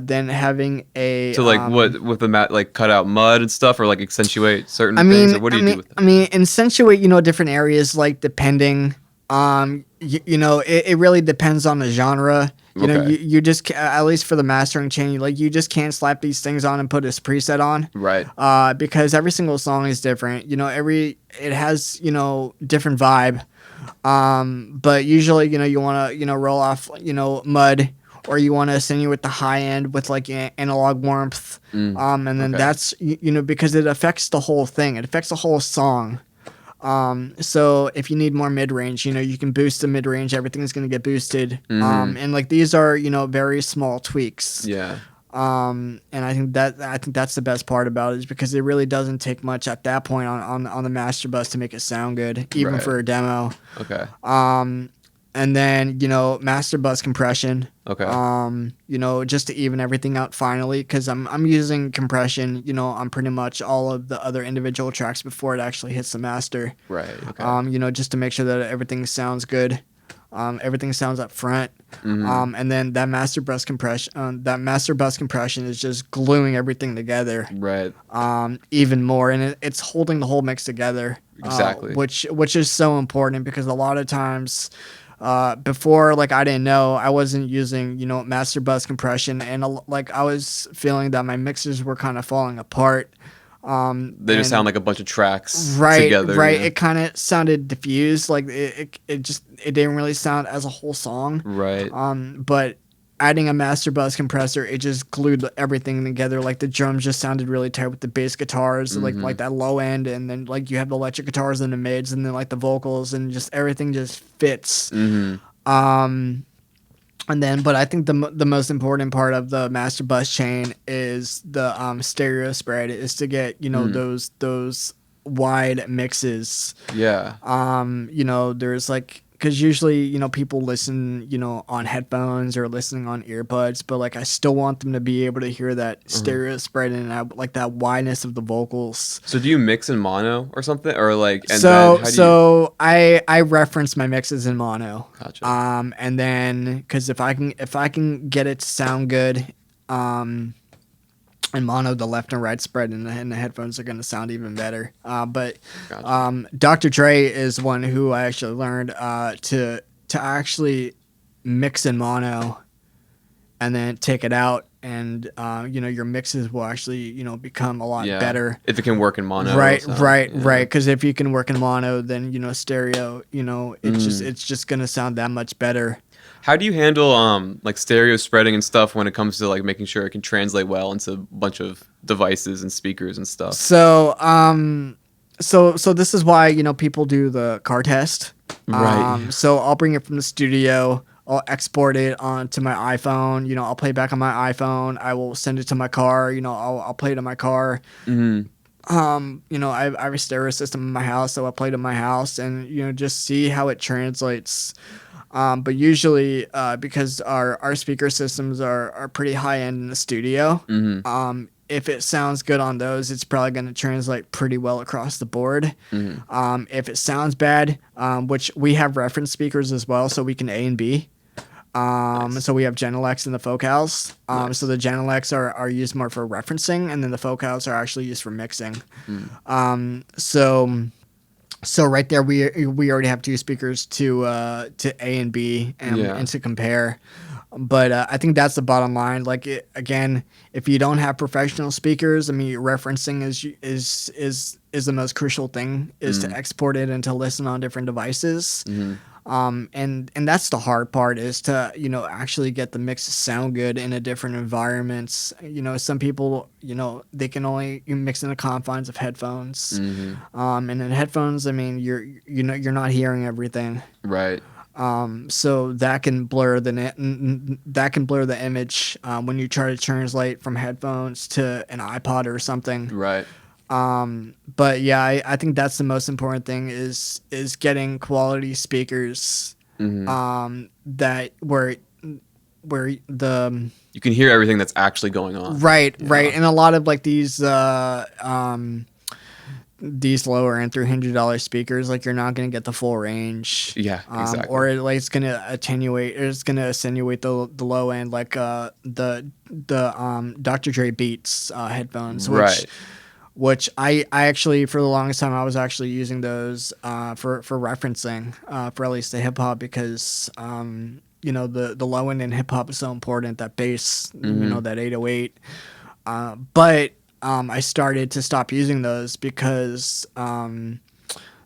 then having a So like what with the like cut out mud and stuff, or like accentuate certain I things, mean, or what do you do with that? I mean, accentuate, different areas, like depending. It really depends on the genre. Okay. You just at least for the mastering chain, like you just can't slap these things on and put this preset on. Right. Because every single song is different. It has different vibe. But usually you want to roll off mud, or you want to attenuate the high end with like analog warmth. And then okay. that's because it affects the whole thing. It affects the whole song. So if you need more mid-range, you can boost the mid-range. Everything's going to get boosted. And like these are, very small tweaks. Yeah. And I think that's the best part about it, is because it really doesn't take much at that point on the master bus to make it sound good, even Right. for a demo. Okay. And then, master bus compression. Okay. Just to even everything out finally, because I'm using compression, on pretty much all of the other individual tracks before it actually hits the master. Right. Okay. Just to make sure that everything sounds good. Everything sounds up front. And then that master bus compression is just gluing everything together. Right. Even more, and it's holding the whole mix together. Exactly. Which is so important, because a lot of times, before, like, I didn't know, I wasn't using, master bus compression, and like I was feeling that my mixes were kind of falling apart. They just sound like a bunch of tracks right, together. Right. Yeah. It kind of sounded diffused. Like it didn't really sound as a whole song. Right. But adding a master bus compressor, it just glued everything together. Like the drums just sounded really tight with the bass guitars, like that low end, and then like you have the electric guitars in the mids, and then like the vocals, and just everything just fits. And then, but I think the most important part of the master bus chain is the stereo spread, is to get those wide mixes. Yeah. There's like, because usually, you know, people listen, you know, on headphones or listening on earbuds, but like I still want them to be able to hear that stereo spread and like that wideness of the vocals. So do you mix in mono or something, or like? And So then how do so I reference my mixes in mono. Gotcha. And then because if I can get it to sound good, in mono, the left and right spread in the headphones are going to sound even better. But Gotcha. Dr. Dre is one who I actually learned to actually mix in mono and then take it out, and you know, your mixes will actually, you know, become a lot better if it can work in mono. right so, right yeah. right because if you can work in mono, then, you know, stereo, you know, it's just gonna sound that much better. How do you handle like stereo spreading and stuff when it comes to like making sure it can translate well into a bunch of devices and speakers and stuff? So so this is why, you know, people do the car test. Right. So I'll bring it from the studio, I'll export it onto my iPhone, you know, I'll play it back on my iPhone, I will send it to my car, you know, I'll play it in my car. You know, I have a stereo system in my house, so I play it in my house and, you know, just see how it translates. But usually, because our speaker systems are pretty high end in the studio, if it sounds good on those, it's probably going to translate pretty well across the board. If it sounds bad, which we have reference speakers as well, so we can A and B. Nice. So we have Genelecs and the Focals. Nice. So the Genelecs are used more for referencing, and then the Focals are actually used for mixing. So right there, we already have two speakers to A and B and to compare. But I think that's the bottom line. Like again, if you don't have professional speakers, I mean, referencing is the most crucial thing, is to export it and to listen on different devices. And that's the hard part, is to, you know, actually get the mix to sound good in a different environments. You know, some people, you know, they can only mix in the confines of headphones. And in headphones, I mean, you're not hearing everything. Right. So that can blur the image when you try to translate from headphones to an iPod or something. Right. But yeah, I think that's the most important thing, is getting quality speakers that where the You can hear everything that's actually going on. right, and a lot of like these lower end $300 speakers, like, you're not gonna get the full range. Yeah, exactly. Or it's gonna attenuate the low end, like the Dr. Dre Beats headphones, which I actually, for the longest time, I was actually using those for referencing for at least the hip hop, because you know, the low end in hip hop is so important, that bass, you know, that 808. But I started to stop using those because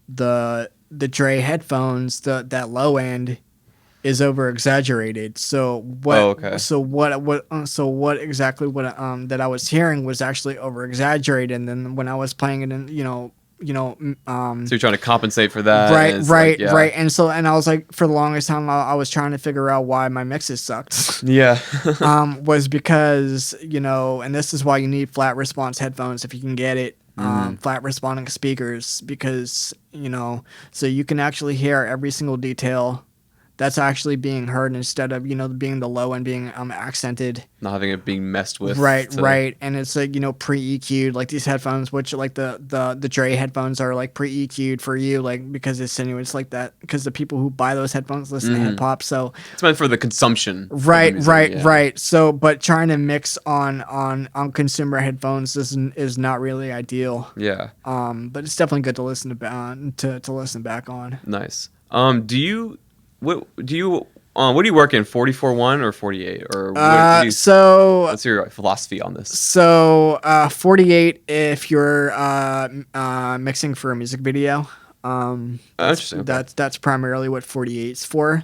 the Dre headphones, that low end, is over exaggerated. So what? Oh, okay. So what exactly that I was hearing was actually over exaggerated. And then when I was playing it in, so you're trying to compensate for that. Right. And I was like, for the longest time, I was trying to figure out why my mixes sucked. Yeah. Was because, and this is why you need flat response headphones if you can get it. Flat responding speakers, because, so you can actually hear every single detail that's actually being heard, instead of, being the low end being accented. Not having it being messed with. Right. And it's like, pre-EQ'd, like these headphones, which like the Dre headphones are like pre-EQ'd for you, like, because it's insinuates like that, because the people who buy those headphones listen to hip hop. So it's meant for the consumption. Right. So, but trying to mix on consumer headphones is not really ideal. Yeah. But it's definitely good to listen to listen back on. Nice. What do you work in, 44.1 or 48, or what's your philosophy on this? So 48 if you're mixing for a music video. Interesting. Okay. That's primarily what 48 is for.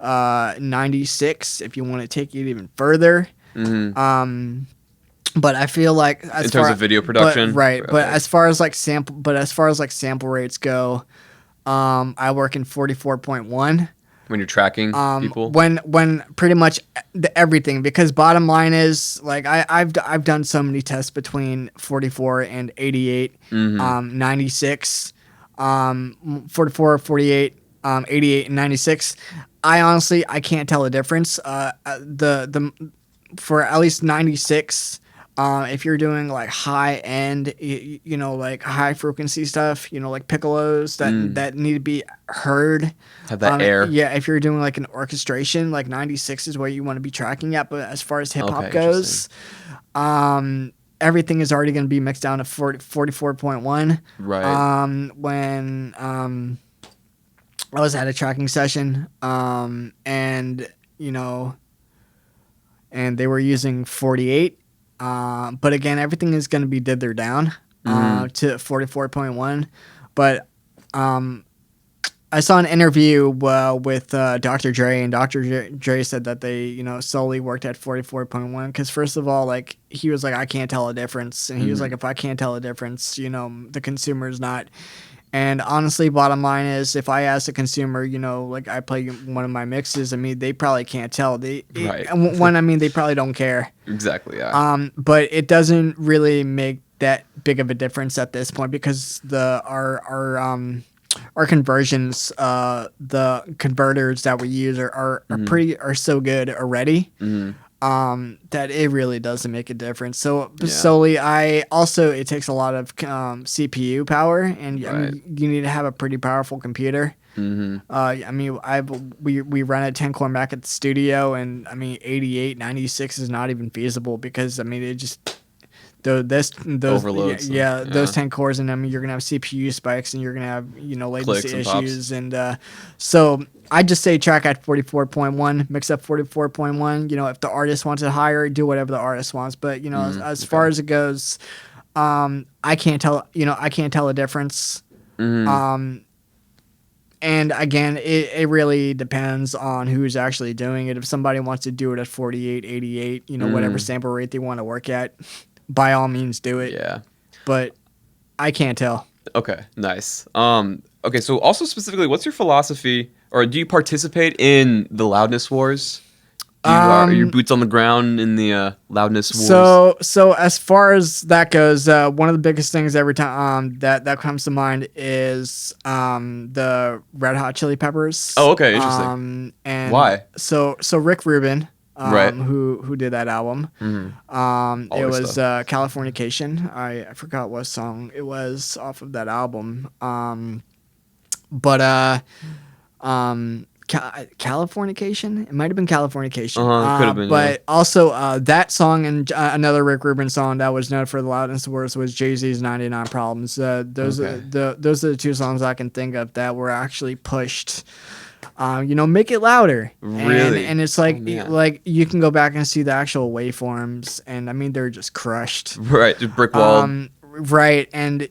96 if you want to take it even further. But I feel like in terms of video production, right? Okay. But as far as like sample rates go, I work in 44.1. When you're tracking people? When pretty much everything, because bottom line is, like, I've done so many tests between 44 and 88, 96, 44, 48, 88 and 96. I can't tell the difference. For at least 96, if you're doing like high end, like high frequency stuff, like piccolos that need to be heard. Have that air. Yeah, if you're doing like an orchestration, like 96 is where you want to be tracking at. But as far as hip hop Okay, goes, everything is already going to be mixed down to 44.1. Right. When I was at a tracking session, and they were using 48. But again, everything is going to be dithered down to 44.1. But I saw an interview with Dr. Dre, and Dr. Dre said that they, slowly worked at 44.1 because first of all, like he was like, I can't tell a difference, and he was like, if I can't tell a difference, the consumer's not. And honestly, bottom line is, if I ask a consumer, like I play one of my mixes, I mean, they probably can't tell. They probably don't care. Exactly. Yeah. But it doesn't really make that big of a difference at this point because our conversions, the converters that we use are so good already. That it really doesn't make a difference. So solely, it takes a lot of CPU power, and I mean, you need to have a pretty powerful computer. I mean, we run a 10 core Mac at the studio, and I mean 88, 96 is not even feasible because I mean it just those overloads. Those 10 cores, and I mean you're gonna have CPU spikes, and you're gonna have latency and issues, and so I just say track at 44.1, mix up 44.1. If the artist wants it higher, do whatever the artist wants. But as far as it goes, I can't tell. I can't tell a difference. And again, it really depends on who's actually doing it. If somebody wants to do it at 48, 88, whatever sample rate they want to work at, by all means do it. Yeah. But I can't tell. Okay, nice. Okay, so also specifically, what's your philosophy, or do you participate in the loudness wars? Are your boots on the ground in the loudness wars? So as far as that goes, one of the biggest things every time that comes to mind is the Red Hot Chili Peppers. Oh, okay, interesting. And why? So Rick Rubin, right, who did that album. It was Californication. I forgot what song it was off of that album. Californication. It might have been Californication. Could have been. But also that song and another Rick Rubin song that was known for the loudness wars was Jay-Z's 99 Problems. Those are the two songs I can think of that were actually pushed. Make it louder. Really? And it's like you can go back and see the actual waveforms, and I mean they're just crushed. Right, just brick wall. Right, and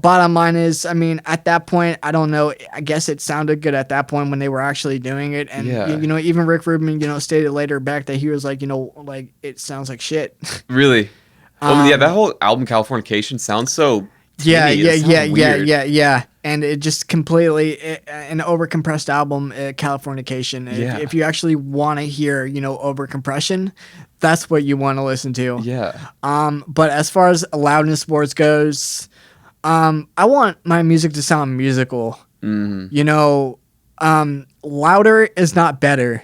bottom line is, I mean, at that point, I don't know. I guess it sounded good at that point when they were actually doing it, and even Rick Rubin, stated later back that he was like, like it sounds like shit. Really? That whole album Californication sounds so. Yeah. And it just completely an overcompressed album, Californication. Yeah. If you actually want to hear, overcompression, that's what you want to listen to. Yeah. But as far as loudness wars goes, I want my music to sound musical. Louder is not better,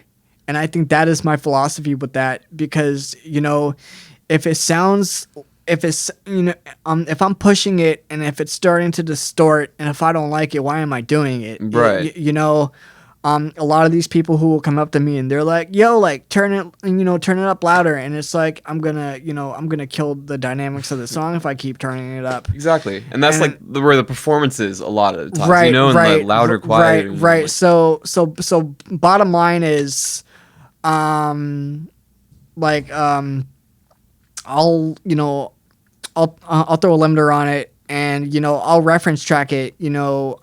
and I think that is my philosophy with that because if it sounds. If it's if I'm pushing it and if it's starting to distort and if I don't like it, why am I doing it? Right. A lot of these people who will come up to me and they're like, "Yo, like turn it up louder," and it's like I'm gonna kill the dynamics of the song if I keep turning it up. Exactly, and that's where the performance is a lot of the time. Right. And the louder, quieter. Right. So bottom line is, I'll throw a limiter on it and I'll reference track it to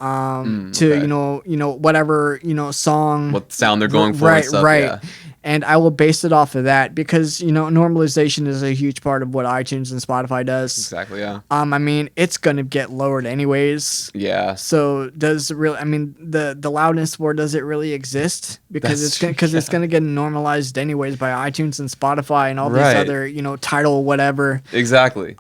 whatever song, what sound they're going for, right, and stuff, right. yeah. and I will base it off of that because normalization is a huge part of what iTunes and Spotify does. Exactly. Yeah. I mean, it's gonna get lowered anyways. Yeah. So does really? I mean, the loudness war, does it really exist? Because it's gonna get normalized anyways by iTunes and Spotify and all these other Tidal whatever. Exactly.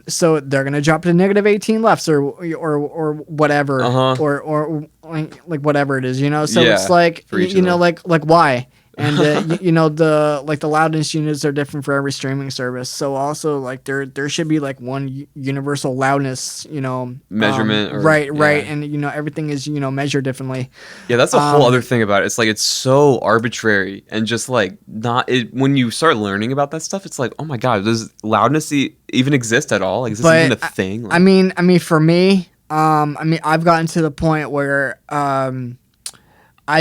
So they're gonna drop to -18 lefts or whatever or like whatever it is. So it's like like why? And the loudness units are different for every streaming service. So also like there should be like one universal loudness, measurement. And everything is measured differently. Yeah, that's a whole other thing about it. It's like it's so arbitrary and just like not it. When you start learning about that stuff, it's like, oh my god, does loudness even exist at all? Like, is this even a thing? Like, I mean, for me, I've gotten to the point where I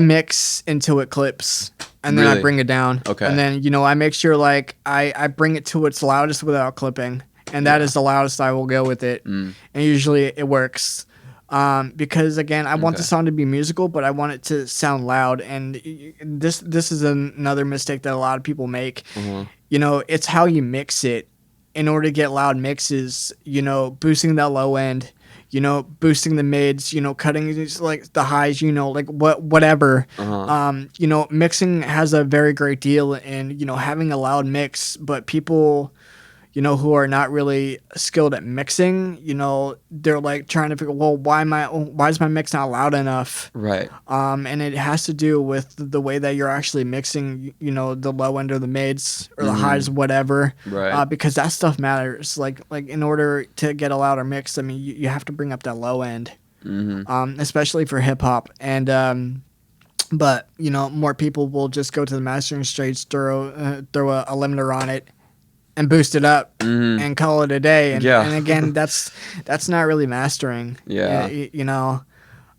mix until it clips. And then I bring it down. Okay. And then, I make sure like I bring it to its loudest without clipping. And that is the loudest I will go with it. And usually it works. Because again, I want the song to be musical, but I want it to sound loud. And this is another mistake that a lot of people make. It's how you mix it. In order to get loud mixes, boosting that low end, boosting the mids, cutting like the highs, like whatever. Mixing has a very great deal in, having a loud mix, but people, who are not really skilled at mixing, they're like trying to figure, well, why is my mix not loud enough? right. And it has to do with the way that you're actually mixing, the low end or the mids or the highs, whatever. Right. Because that stuff matters. Like in order to get a louder mix, I mean, you have to bring up that low end, especially for hip hop. And but more people will just go to the mastering stage, throw a limiter on it, and boost it up and call it a day. And again, that's not really mastering. Yeah. Throwing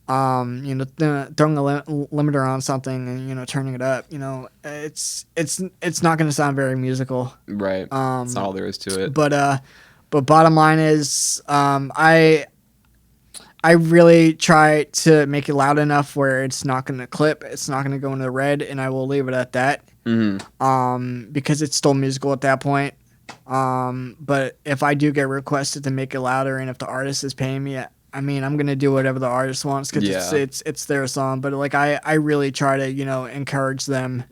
a limiter on something and turning it up. It's not going to sound very musical. Right. That's not all there is to it. But bottom line is, I really try to make it loud enough where it's not going to clip, it's not going to go into the red, and I will leave it at that. Because it's still musical at that point. But if I do get requested to make it louder, and if the artist is paying me, I mean, I'm gonna do whatever the artist wants because it's their song. But like I really try to encourage them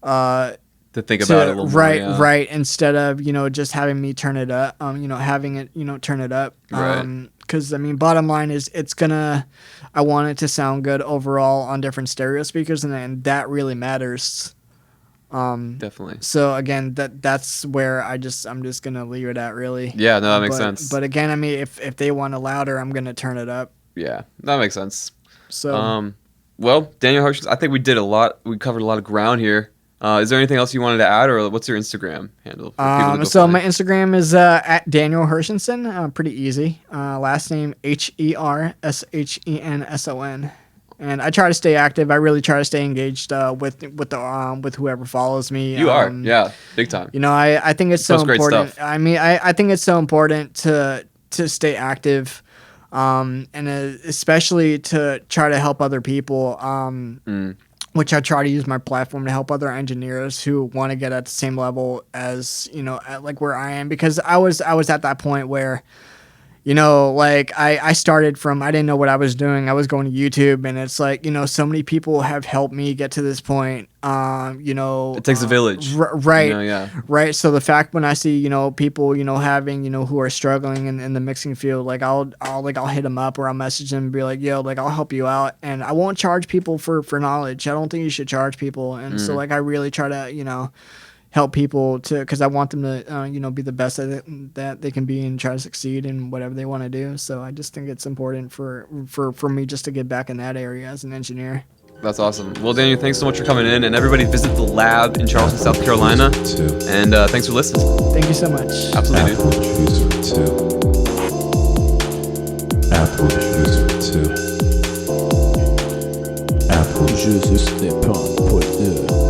to think about it a little more. Right. Instead of just having me turn it up, having it turn it up. Because I mean, bottom line is I want it to sound good overall on different stereo speakers, and that really matters. Definitely. So again, that's where I'm just gonna leave it at, really. Yeah, no, that makes sense. But again, I mean, if they want it louder, I'm gonna turn it up. Yeah, that makes sense. So, well, Daniel Hershenson, I think we did a lot. We covered a lot of ground here. Is there anything else you wanted to add, or what's your Instagram handle? So my Instagram is at Daniel Hershenson. Pretty easy. Last name Hershenson. And I try to stay active. I really try to stay engaged with whoever follows me. You are, yeah, big time. I think it's so important. Stuff. I mean, I think it's so important to stay active, and especially to try to help other people. Which I try to use my platform to help other engineers who want to get at the same level as at like where I am, because I was at that point where. Like I started from, I didn't know what I was doing. I was going to YouTube, and it's like, so many people have helped me get to this point. It takes a village. Right. Right. So the fact when I see, people, having, who are struggling in the mixing field, like I'll hit them up, or I'll message them and be like, yo, like I'll help you out. And I won't charge people for knowledge. I don't think you should charge people. And so like, I really try to, help people because I want them to, be the best that they can be and try to succeed in whatever they want to do. So I just think it's important for me just to get back in that area as an engineer. That's awesome. Well, Daniel, thanks so much for coming in, and everybody visit the lab in Charleston, South Carolina. And thanks for listening. Thank you so much. Absolutely, Apple User 2. Apple User 2. Apple User Step 1.2.